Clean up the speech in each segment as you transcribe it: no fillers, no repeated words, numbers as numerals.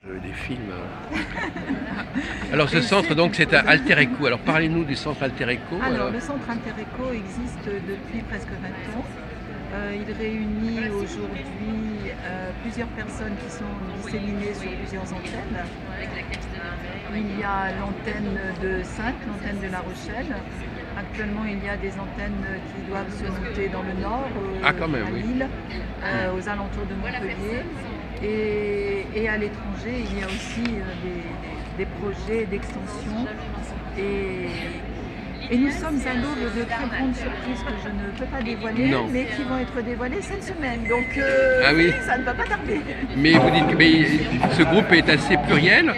Des films. Alors ce centre, donc, c'est un Alter Eco. Alors parlez-nous du centre Alter Eco. Alors le centre Alter Eco existe depuis presque 20 ans. Il réunit aujourd'hui plusieurs personnes qui sont disséminées sur plusieurs antennes. Il y a l'antenne de Saintes, l'antenne de La Rochelle. Actuellement, il y a des antennes qui doivent se monter dans le nord, à Lille, aux alentours de Montpellier. Et à l'étranger, il y a aussi des projets d'extension. Et nous sommes à l'aube de très grandes surprises que je ne peux pas dévoiler, mais qui vont être dévoilées cette semaine. Donc ça ne va pas tarder. Mais vous dites que ce groupe est assez pluriel.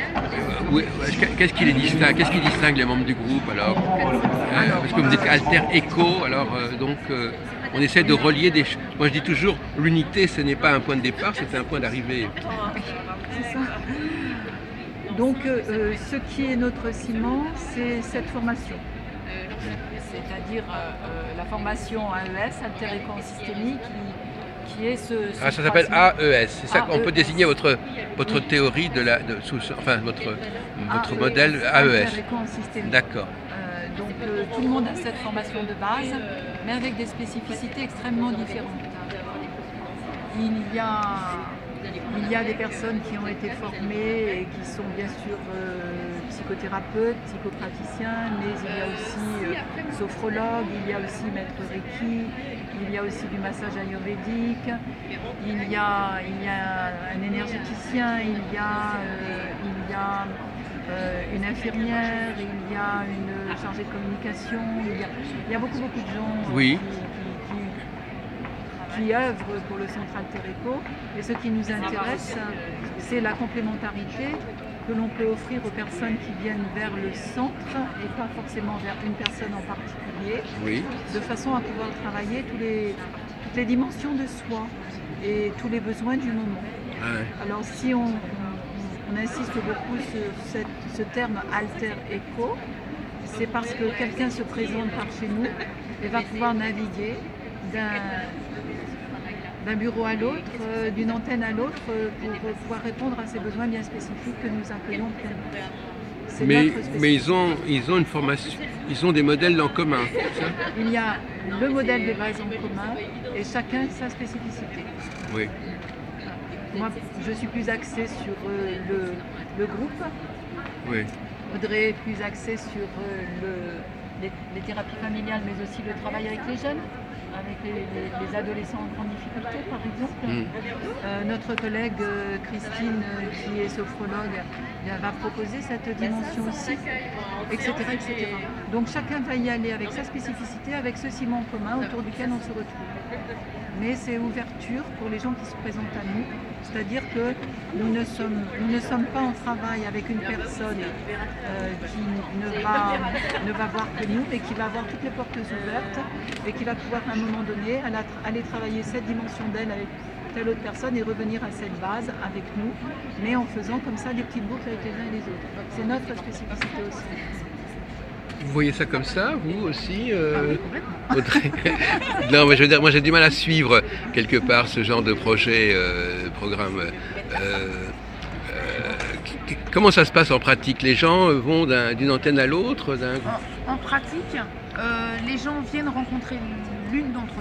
Qu'est-ce qui les distingue? Qu'est-ce qui distingue les membres du groupe alors parce que vous dites Alter Eco, alors on essaie de relier des choses. Moi je dis toujours, l'unité ce n'est pas un point de départ, c'est un point d'arrivée. C'est ça. Donc ce qui est notre ciment, c'est cette formation. C'est-à-dire la formation AES, Alter Eco en systémie, qui est ce ça s'appelle AES, c'est ça qu'on peut désigner votre théorie votre modèle AES. Alter Eco en systémie. D'accord. Donc tout le monde a cette formation de base, mais avec des spécificités extrêmement différentes. Il y a des personnes qui ont été formées et qui sont bien sûr psychothérapeutes, psychopraticiens, mais il y a aussi sophrologues, il y a aussi maître Reiki, il y a aussi du massage ayurvédique, il y a un énergéticien, il y a une infirmière, il y a une chargée de communication, il y a beaucoup de gens qui œuvrent pour le centre Alter Eco. Et ce qui nous intéresse, c'est la complémentarité que l'on peut offrir aux personnes qui viennent vers le centre et pas forcément vers une personne en particulier, de façon à pouvoir travailler toutes les dimensions de soi et tous les besoins du moment. Alors si on insiste beaucoup sur ce terme Alter Eco, c'est parce que quelqu'un se présente par chez nous et va pouvoir naviguer d'un bureau à l'autre, d'une antenne à l'autre, pour pouvoir répondre à ces besoins bien spécifiques que nous accueillons pleinement. Mais ils ont une formation, ils ont des modèles en commun, c'est ça? Il y a le modèle de base en commun et chacun sa spécificité. Oui. Moi, je suis plus axée sur le groupe. Oui. Audrey est plus axée sur les thérapies familiales, mais aussi le travail avec les jeunes, avec les adolescents en grande difficulté, par exemple. Notre collègue Christine, qui est sophrologue, va proposer cette dimension aussi, etc., etc. Donc chacun va y aller avec sa spécificité, avec ce ciment commun autour duquel on se retrouve. Mais c'est ouverture pour les gens qui se présentent à nous, c'est-à-dire que nous ne sommes pas en travail avec une personne qui ne va voir que nous, mais qui va avoir toutes les portes ouvertes et qui va pouvoir à un moment donné aller travailler cette dimension d'elle avec telle autre personne et revenir à cette base avec nous, mais en faisant comme ça des petites boucles avec les uns et les autres. C'est notre spécificité aussi. Vous voyez ça comme ça, vous aussi Complètement. Non, mais je veux dire, moi j'ai du mal à suivre quelque part ce genre de projet, programme. Comment ça se passe en pratique? Les gens vont d'une antenne à l'autre En pratique, les gens viennent rencontrer l'un d'entre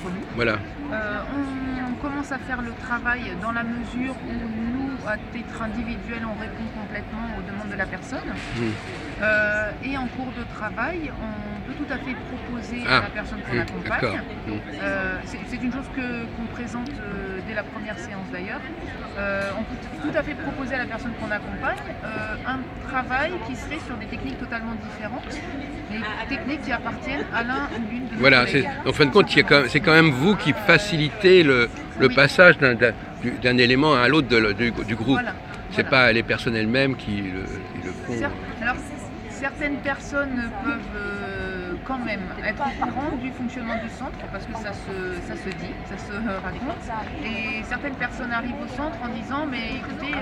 nous. Voilà. On commence à faire le travail dans la mesure où nous, à titre individuel, on répond complètement aux demandes de la personne. Et en cours de travail, on peut tout à fait proposer à la personne qu'on accompagne. C'est une chose qu'on présente dès la première séance d'ailleurs. On peut tout à fait proposer à la personne qu'on accompagne un travail qui serait sur des techniques totalement différentes, mais techniques qui appartiennent à l'un ou l'une de nos collègues. En fin de compte, c'est quand même vous qui facilitez le passage d'un élément à l'autre du groupe. Voilà. C'est pas les personnes elles-mêmes qui le font. Alors, certaines personnes peuvent quand même être au courant du fonctionnement du centre, parce que ça se dit, ça se raconte. Et certaines personnes arrivent au centre en disant mais écoutez,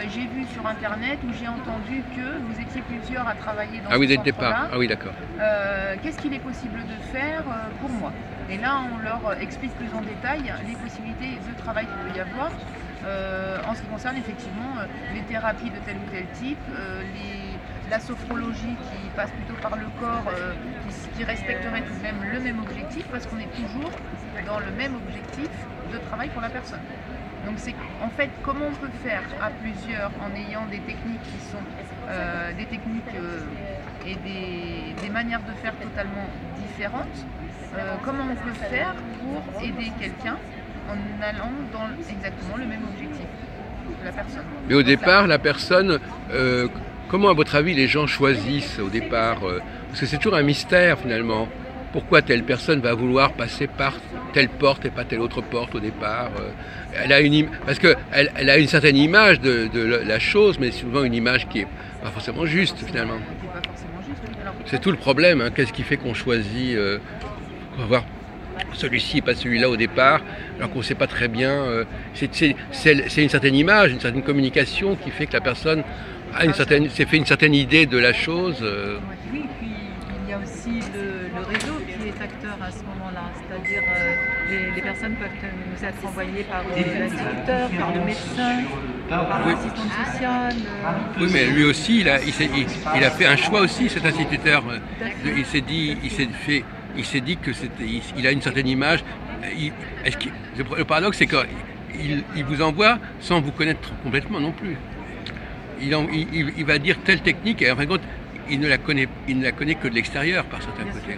j'ai vu sur internet ou j'ai entendu que vous étiez plusieurs à travailler dans ce centre-là. Départ. Ah oui, d'accord. Qu'est-ce qu'il est possible de faire pour moi? Et là, on leur explique plus en détail les possibilités de travail qu'il peut y avoir. En ce qui concerne effectivement les thérapies de tel ou tel type, la sophrologie qui passe plutôt par le corps, qui respecterait tout de même le même objectif, parce qu'on est toujours dans le même objectif de travail pour la personne. Donc c'est en fait comment on peut faire à plusieurs en ayant des techniques qui sont des techniques et des manières de faire totalement différentes, comment on peut faire pour aider quelqu'un en allant dans exactement le même objectif de la personne. Mais au départ, la personne, comment à votre avis les gens choisissent au départ parce que c'est toujours un mystère finalement. Pourquoi telle personne va vouloir passer par telle porte et pas telle autre porte au départ elle a parce qu'elle a une certaine image de la chose, mais souvent une image qui n'est pas forcément juste finalement. C'est tout le problème, hein. Qu'est-ce qui fait qu'on choisit on va voir celui-ci et pas celui-là au départ, alors qu'on ne sait pas très bien. C'est une certaine image, une certaine communication qui fait que la personne s'est fait une certaine idée de la chose. Oui, puis il y a aussi le réseau qui est acteur à ce moment-là, c'est-à-dire les personnes peuvent nous être envoyées par l'instituteur, par le médecin, par l'assistante sociale. Oui, mais lui aussi, il a fait un choix aussi, cet instituteur. Il s'est dit que il a une certaine image. Le paradoxe, c'est qu'il vous envoie sans vous connaître complètement non plus. Il va dire telle technique et en fin de compte, il ne la connaît que de l'extérieur par certains côtés.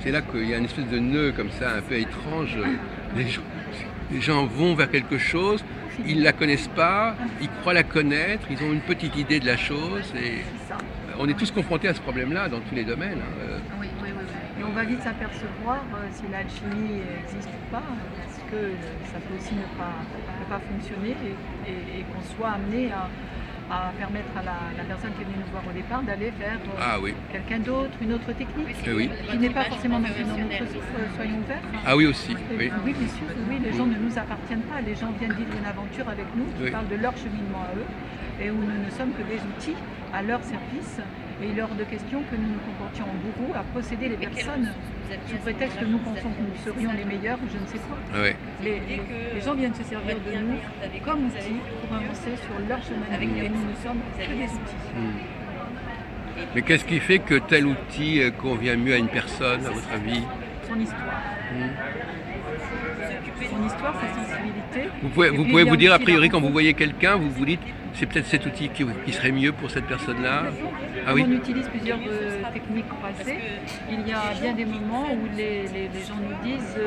C'est là qu'il y a une espèce de nœud comme ça, un peu étrange. Les gens vont vers quelque chose, ils ne la connaissent pas, ils croient la connaître, ils ont une petite idée de la chose. Et on est tous confrontés à ce problème-là dans tous les domaines. Oui. Et on va vite s'apercevoir si l'alchimie existe ou pas, parce que ça peut aussi ne pas fonctionner et qu'on soit amené à permettre à la personne qui est venue nous voir au départ d'aller vers quelqu'un d'autre, une autre technique, qui n'est pas forcément dans notre soyons ouverts. Ah oui aussi. Oui, bien sûr, oui, les gens ne nous appartiennent pas, les gens viennent vivre une aventure avec nous, qui parle de leur cheminement à eux, et où nous ne sommes que des outils à leur service. Et il est hors de question que nous nous comportions en bourreaux à posséder les personnes sous prétexte que nous pensons que nous serions les meilleurs ou je ne sais quoi. Les gens viennent se servir de nous comme outils pour avancer sur leur chemin de vie et nous ne sommes que des outils. Mais qu'est-ce qui fait que tel outil convient mieux à une personne, à votre avis? Son histoire. Son histoire, sa sensibilité. Vous pouvez vous dire, a priori, quand vous voyez quelqu'un, vous vous dites c'est peut-être cet outil qui serait mieux pour cette personne-là. Ah oui. On utilise plusieurs techniques passées. Il y a bien des moments où les gens nous disent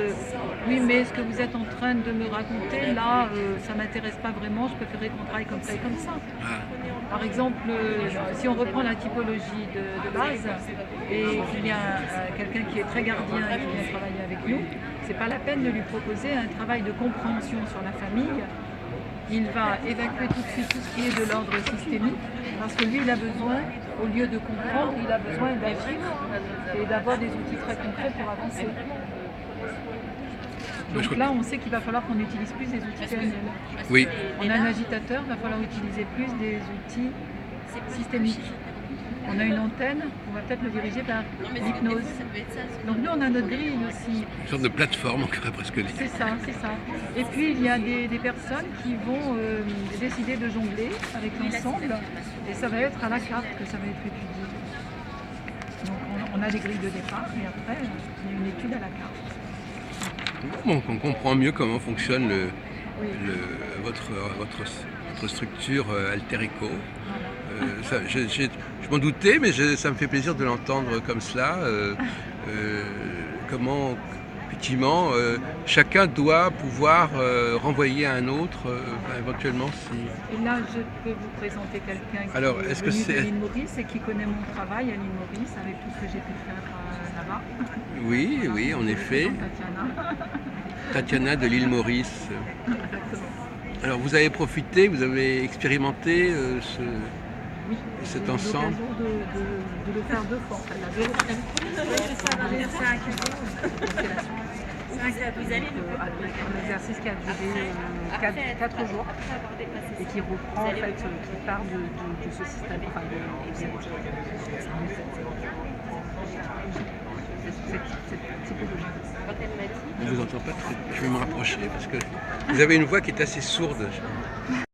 oui, mais ce que vous êtes en train de me raconter là, ça ne m'intéresse pas vraiment, je préférerais qu'on travaille comme ça et comme ça. Par exemple, si on reprend la typologie de base et qu'il y a quelqu'un qui est très gardien et qui vient travailler avec nous, c'est pas la peine de lui proposer un travail de compréhension sur la famille. Il va évacuer tout de suite tout ce qui est de l'ordre systémique, parce que lui, il a besoin, au lieu de comprendre, il a besoin d'agir et d'avoir des outils très concrets pour avancer. Donc là, on sait qu'il va falloir qu'on utilise plus des outils PNL. Oui. On a un agitateur, il va falloir utiliser plus des outils systémiques. On a une antenne, on va peut-être le diriger vers l'hypnose. Donc nous, on a notre grille aussi. Une sorte de plateforme, on pourrait presque dire. C'est ça. Et puis, il y a des personnes qui vont décider de jongler avec l'ensemble. Et ça va être à la carte que ça va être étudié. Donc on a des grilles de départ, et après, il y a une étude à la carte. Bon, on comprend mieux comment fonctionne votre structure Alter Eco. Je m'en doutais, mais ça me fait plaisir de l'entendre comme cela. Comment, effectivement, chacun doit pouvoir renvoyer à un autre, éventuellement si... Et là, je peux vous présenter quelqu'un qui est venu de l'île Maurice et qui connaît mon travail à l'île Maurice, avec tout ce que j'ai pu faire là-bas. Oui, en effet. Tatiana de l'île Maurice. Alors, vous avez profité, vous avez expérimenté cet ensemble. De le faire deux fois. C'est un exercice qui a duré 4 jours et qui reprend, en fait, qui part de ce système. cette typologie. On ne vous entend pas très. Je vais me rapprocher parce que vous avez une voix qui est assez sourde.